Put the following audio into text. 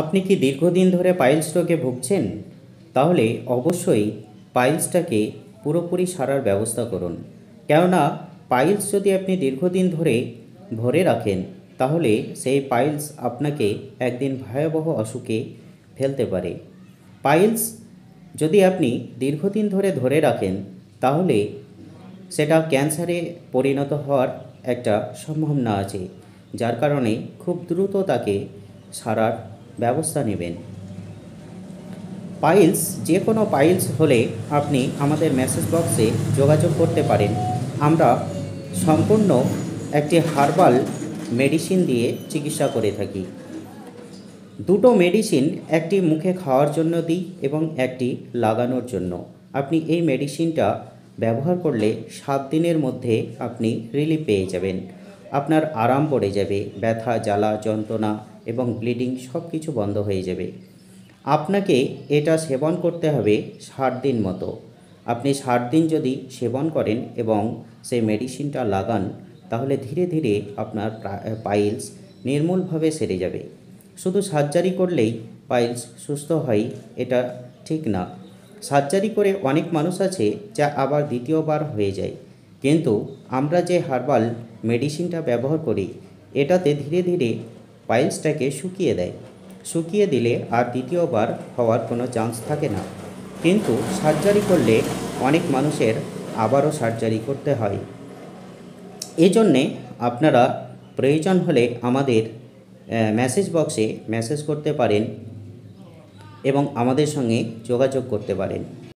আপনি কি দীর্ঘদিন ধরে পাইলস রোগে ভুগছেন? তাহলে অবশ্যই পাইলসটাকে পুরোপুরি সারার ব্যবস্থা করুন। কেননা পাইলস যদি আপনি দীর্ঘদিন ধরে ধরে রাখেন, তাহলে সেই পাইলস আপনাকে একদিন ভয়াবহ অসুখে ফেলতে পারে। পাইলস যদি আপনি দীর্ঘদিন ধরে ধরে রাখেন, তাহলে সেটা ক্যান্সারে পরিণত হওয়ার একটা সম্ভাবনা আছে, যার কারণে খুব দ্রুত তাকে সারার ব্যবস্থা নেবেন। পাইলস, যে কোনো পাইলস হলে আপনি আমাদের মেসেজ বক্সে যোগাযোগ করতে পারেন। আমরা সম্পূর্ণ একটি হার্বাল মেডিসিন দিয়ে চিকিৎসা করে থাকি। দুটো মেডিসিন, একটি মুখে খাওয়ার জন্য দিই এবং একটি লাগানোর জন্য। আপনি এই মেডিসিনটা ব্যবহার করলে 7 দিনের মধ্যে আপনি রিলিফ পেয়ে যাবেন। আপনার আরাম পড়ে যাবে, ব্যথা, জ্বালা, যন্ত্রণা এবং ব্লিডিং সব কিছু বন্ধ হয়ে যাবে। আপনাকে এটা সেবন করতে হবে 60 দিন মতো। আপনি 60 দিন যদি সেবন করেন এবং সেই মেডিসিনটা লাগান, তাহলে ধীরে ধীরে আপনার পাইলস নির্মূলভাবে সেরে যাবে। শুধু সার্জারি করলেই পাইলস সুস্থ হয় এটা ঠিক না। সার্জারি করে অনেক মানুষ আছে যা আবার দ্বিতীয়বার হয়ে যায়, কিন্তু আমরা যে হার্বাল মেডিসিনটা ব্যবহার করি, এটাতে ধীরে ধীরে পাইলসটাকে শুকিয়ে দেয়। শুকিয়ে দিলে আর দ্বিতীয়বার হওয়ার কোনো চান্স থাকে না। কিন্তু সার্জারি করলে অনেক মানুষের আবারও সার্জারি করতে হয়। এজন্যে আপনারা প্রয়োজন হলে আমাদের মেসেজ বক্সে মেসেজ করতে পারেন এবং আমাদের সঙ্গে যোগাযোগ করতে পারেন।